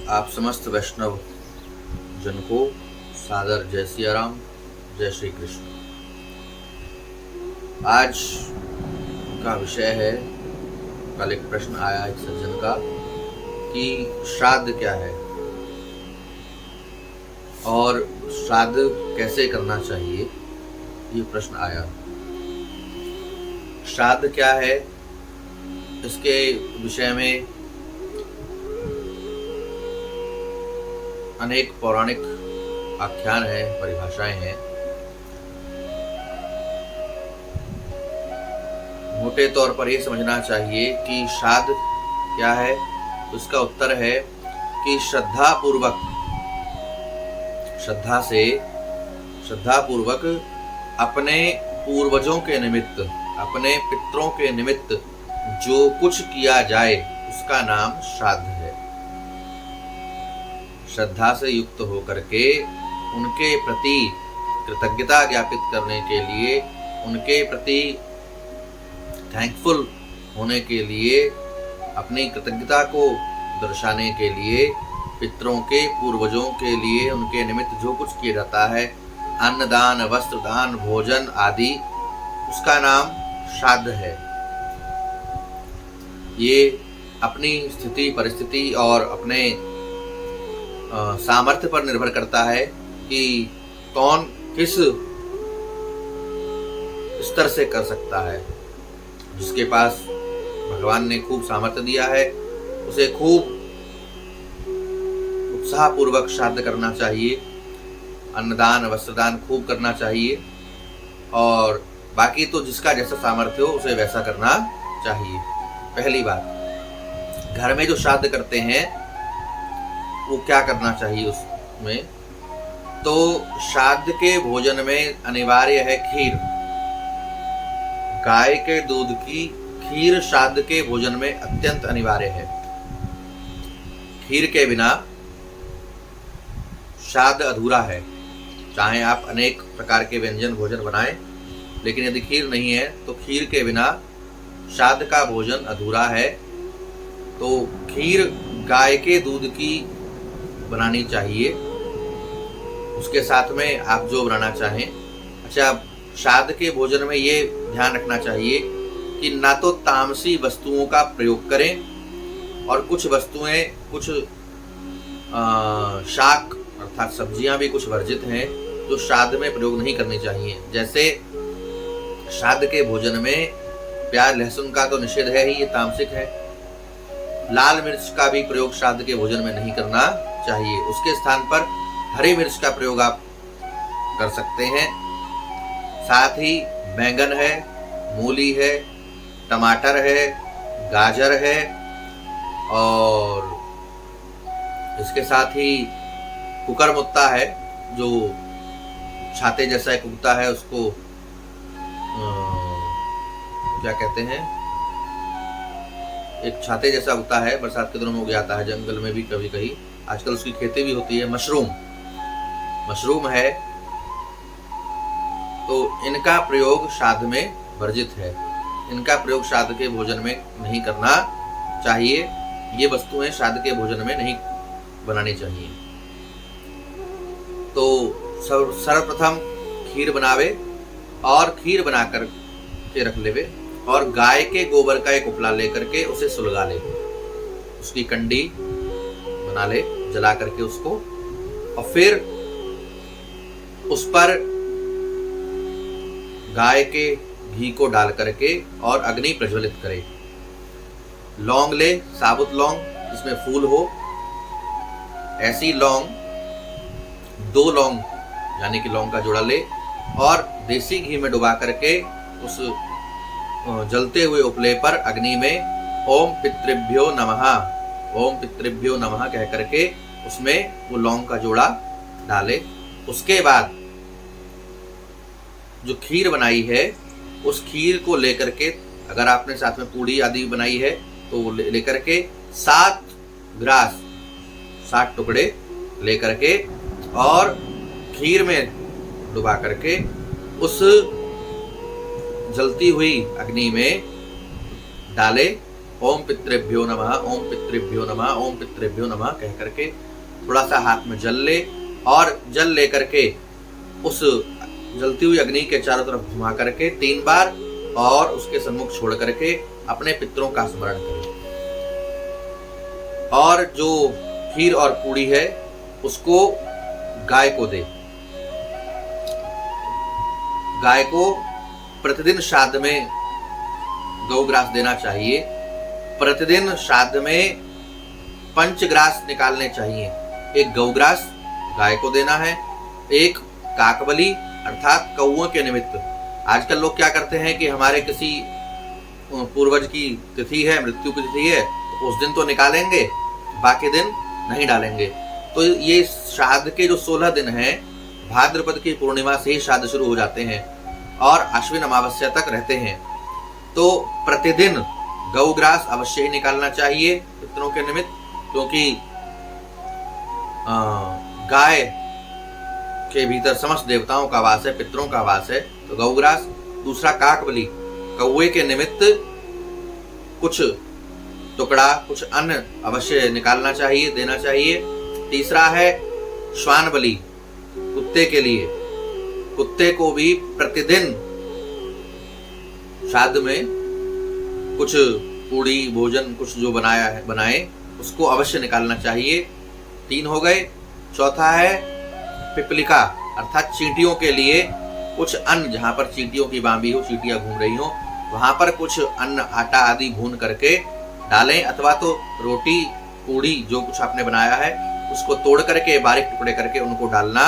आप समस्त वैष्णव जन को सादर जय सिया राम, जय श्री कृष्ण। आज का विषय है, कल एक प्रश्न आया एक सज्जन का कि श्राद्ध क्या है और श्राद्ध कैसे करना चाहिए, ये प्रश्न आया। श्राद्ध क्या है, इसके विषय में अनेक पौराणिक आख्यान हैं, परिभाषाएं हैं। मोटे तौर पर यह समझना चाहिए कि श्राद्ध क्या है। तो इसका उत्तर है कि श्रद्धा पूर्वक अपने पूर्वजों के निमित्त, अपने पितरों के निमित्त जो कुछ किया जाए उसका नाम श्राद्ध है। श्रद्धा से युक्त होकर के उनके प्रति कृतज्ञता ज्ञापित करने के लिए, उनके प्रति थैंकफुल होने के लिए, अपनी कृतज्ञता को दर्शाने के लिए, पितरों के, पूर्वजों के लिए उनके निमित्त जो कुछ किया जाता है, अन्नदान, वस्त्रदान, भोजन आदि, उसका नाम श्राद्ध है। ये अपनी स्थिति, परिस्थिति और अपने सामर्थ्य पर निर्भर करता है कि कौन किस स्तर से कर सकता है। जिसके पास भगवान ने खूब सामर्थ्य दिया है उसे खूब उत्साहपूर्वक श्राद्ध करना चाहिए, अन्नदान, वस्त्रदान खूब करना चाहिए, और बाकी तो जिसका जैसा सामर्थ्य हो उसे वैसा करना चाहिए। पहली बात, घर में जो श्राद्ध करते हैं वो क्या करना चाहिए उसमें? तो श्राद्ध के भोजन में अनिवार्य है खीर। गाय के दूध की खीर श्राद्ध के भोजन में अत्यंत अनिवार्य है। खीर के बिना श्राद्ध अधूरा है। चाहे आप अनेक प्रकार के व्यंजन भोजन बनाएं, लेकिन यदि खीर नहीं है तो खीर के बिना श्राद्ध का भोजन अधूरा है। तो खीर गाय के दूध की बनानी चाहिए। उसके साथ में आप जो बनाना चाहें। अच्छा, श्राद्ध के भोजन में ये ध्यान रखना चाहिए कि ना तो तामसी वस्तुओं का प्रयोग करें, और कुछ वस्तुएं, कुछ शाक अर्थात सब्जियां भी कुछ वर्जित हैं जो श्राद्ध में प्रयोग नहीं करनी चाहिए। जैसे श्राद्ध के भोजन में प्याज लहसुन का तो निषेध है ही, ये तामसिक है। लाल मिर्च का भी प्रयोग श्राद्ध के भोजन में नहीं करना चाहिए। उसके स्थान पर हरी मिर्च का प्रयोग आप कर सकते हैं। साथ ही बैंगन है, मूली है, टमाटर है, गाजर है, और इसके साथ ही कुकरमुत्ता है जो छाते जैसा एक उगता है, उसको क्या कहते हैं, एक छाते जैसा उगता है, बरसात के दिनों में उग जाता है, जंगल में भी कभी कहीं, आजकल उसकी खेती भी होती है। मशरूम है। तो इनका प्रयोग श्राद्ध में वर्जित है। इनका प्रयोग श्राद्ध के भोजन में नहीं करना चाहिए। ये वस्तुएं श्राद्ध के भोजन में नहीं बनानी चाहिए। तो सर्वप्रथम खीर बनावे, और खीर बनाकर के रख लेवे, और गाय के गोबर का एक उपला लेकर के उसे सुलगा ले, उसकी कंडी बना ले, जला करके उसको, और फिर उस पर गाय के घी को डाल करके और अग्नि प्रज्वलित करे। लौंग ले, साबुत लौंग जिसमें फूल हो, ऐसी लौंग 2 लौंग यानी कि लौंग का जोड़ा ले, और देसी घी में डुबा करके उस जलते हुए उपले पर अग्नि में ओम पितृभ्यो नमः कह करके उसमें वो लौंग का जोड़ा डाले। उसके बाद जो खीर बनाई है उस खीर को लेकर के, अगर आपने साथ में पूड़ी आदि बनाई है तो वो लेकर के 7 टुकड़े लेकर के और खीर में डुबा करके उस जलती हुई अग्नि में डाले ओम पितृभ्यो नमः, ओम पितृभ्यो नमः, ओम पितृभ्यो नमः कह करके थोड़ा सा हाथ में जल ले और जल ले करके उस जलती हुई अग्नि के चारों तरफ घुमा करके 3 बार और उसके सम्मुख छोड़ करके अपने पितरों का स्मरण करें। और जो खीर और पूड़ी है उसको गाय को दे। गाय को प्रतिदिन श्राद्ध में गौग्रास देना चाहिए। प्रतिदिन श्राद्ध में 5 ग्रास निकालने चाहिए। एक गौग्रास गाय को देना है, एक काकबली अर्थात कौओं के निमित्त। आजकल लोग क्या करते हैं कि हमारे किसी पूर्वज की तिथि है, मृत्यु की तिथि है, उस दिन तो निकालेंगे, बाकी दिन नहीं डालेंगे। तो ये श्राद्ध के जो 16 दिन हैं, भाद्रपद की पूर्णिमा से ही श्राद्ध शुरू हो जाते हैं और आश्विन अमावस्या तक रहते हैं। तो प्रतिदिन गौग्रास अवश्य ही निकालना चाहिए पितरों के निमित्त, क्योंकि गाय के भीतर समस्त देवताओं का वास है, पितरों का वास है। तो गौग्रास। दूसरा काकबली, कौवे के निमित्त कुछ टुकड़ा, कुछ अन्न अवश्य निकालना चाहिए, देना चाहिए। तीसरा है श्वान बलि, कुत्ते के लिए। कुत्ते को भी प्रतिदिन श्राद्ध में कुछ पूड़ी भोजन कुछ जो बनाए उसको अवश्य निकालना चाहिए। 3 हो गए। चौथा है पिपलिका अर्थात चींटियों के लिए कुछ अन्न, जहां पर चींटियों की बांबी हो, चींटियां घूम रही हो, वहां पर कुछ अन्न, आटा आदि भून करके डालें, अथवा तो रोटी पूड़ी जो कुछ आपने बनाया है उसको तोड़ करके बारीक टुकड़े करके उनको डालना